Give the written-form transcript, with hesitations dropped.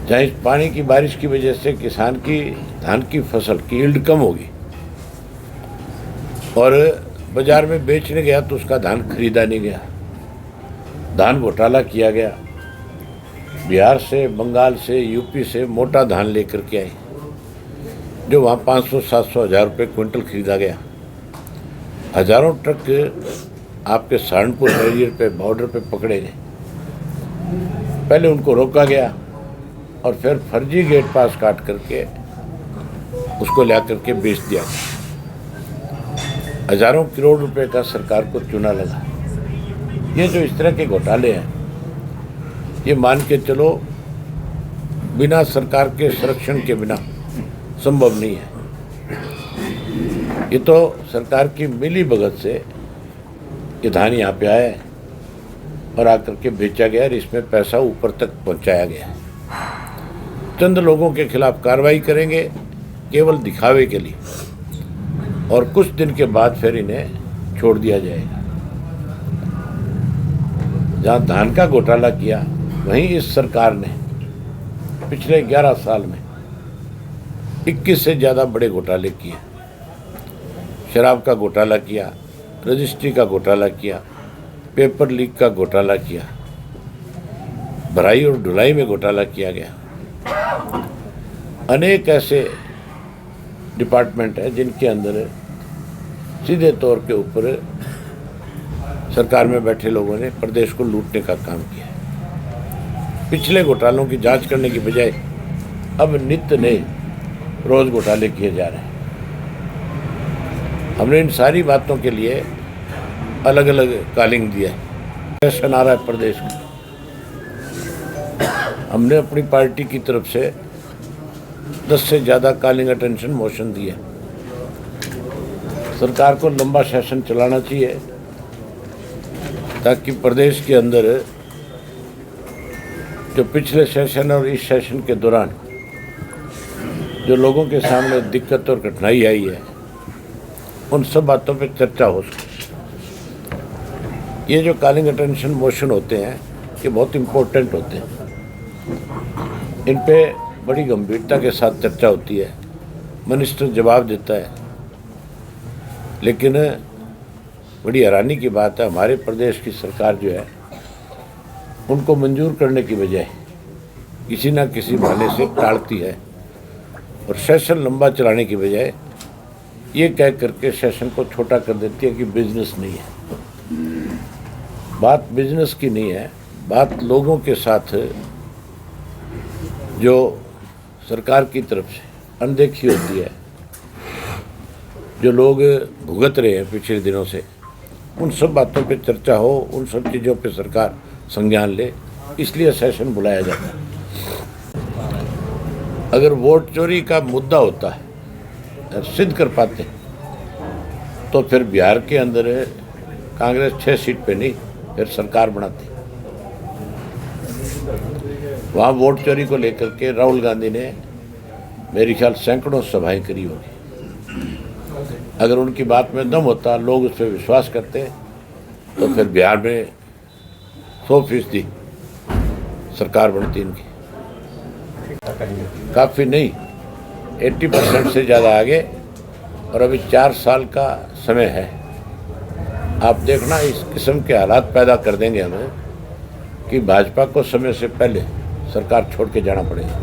जहाँ इस पानी की बारिश की वजह से किसान की धान की फसल की यील्ड कम होगी और बाजार में बेचने गया तो उसका धान खरीदा नहीं गया, धान घोटाला किया गया। बिहार से, बंगाल से, यूपी से मोटा धान लेकर के आए, जो वहाँ 500, 700, 1000 रुपये क्विंटल खरीदा गया। हजारों ट्रक आपके सहारनपुर बैरियर पे, बॉर्डर पे पकड़े गए। पहले उनको रोका गया और फिर फर्जी गेट पास काट करके उसको ला करके बेच दिया गया। हजारों करोड़ रुपए का सरकार को चूना लगा। ये जो इस तरह के घोटाले हैं, ये मान के चलो बिना सरकार के संरक्षण के बिना संभव नहीं है। ये तो सरकार की मिली भगत से ये धान यहाँ पे आया है और आकर के बेचा गया और इसमें पैसा ऊपर तक पहुँचाया गया है। चंद लोगों के खिलाफ कार्रवाई करेंगे केवल दिखावे के लिए और कुछ दिन के बाद फिर इन्हें छोड़ दिया जाएगा। जहाँ धान का घोटाला किया, वहीं इस सरकार ने पिछले 11 साल में 21 से ज़्यादा बड़े घोटाले किए। शराब का घोटाला किया, रजिस्ट्री का घोटाला किया, पेपर लीक का घोटाला किया, भराई और ढुलाई में घोटाला किया गया। अनेक ऐसे डिपार्टमेंट है जिनके अंदर सीधे तौर के ऊपर सरकार में बैठे लोगों ने प्रदेश को लूटने का काम किया। पिछले घोटालों की जांच करने की बजाय अब नित्य नए रोज घोटाले किए जा रहे हैं। हमने इन सारी बातों के लिए अलग अलग कॉलिंग दिया है। सेशन आ रहा है प्रदेश में, हमने अपनी पार्टी की तरफ से 10 से ज़्यादा कॉलिंग अटेंशन मोशन दिए। सरकार को लंबा सेशन चलाना चाहिए ताकि प्रदेश के अंदर जो पिछले सेशन और इस सेशन के दौरान जो लोगों के सामने दिक्कत और कठिनाई आई है, उन सब बातों पे चर्चा हो सके। ये जो कॉलिंग अटेंशन मोशन होते हैं, ये बहुत इम्पोर्टेंट होते हैं। इन पे बड़ी गंभीरता के साथ चर्चा होती है, मिनिस्टर जवाब देता है। लेकिन बड़ी हैरानी की बात है, हमारे प्रदेश की सरकार जो है उनको मंजूर करने की बजाय किसी न किसी बहाने से टालती है और सेशन लंबा चलाने की बजाय ये कह करके सेशन को छोटा कर देती है कि बिजनेस नहीं है। बात बिजनेस की नहीं है, बात लोगों के साथ जो सरकार की तरफ से अनदेखी होती है, जो लोग भुगत रहे हैं पिछले दिनों से, उन सब बातों पे चर्चा हो, उन सब चीज़ों पे सरकार संज्ञान ले, इसलिए सेशन बुलाया जाता है। अगर वोट चोरी का मुद्दा होता है, सिद्ध कर पाते हैं, तो फिर बिहार के अंदर कांग्रेस 6 सीट पे नहीं, फिर सरकार बनाती। वहाँ वोट चोरी को लेकर के राहुल गांधी ने मेरे ख्याल सैकड़ों सभाएं करी होगी। अगर उनकी बात में दम होता, लोग उस पर विश्वास करते, तो फिर बिहार में 100% सरकार बनती इनकी। काफ़ी नहीं, 80% से ज़्यादा आगे, और अभी 4 साल का समय है। आप देखना इस किस्म के हालात पैदा कर देंगे हमें कि भाजपा को समय से पहले सरकार छोड़ के जाना पड़ेगा।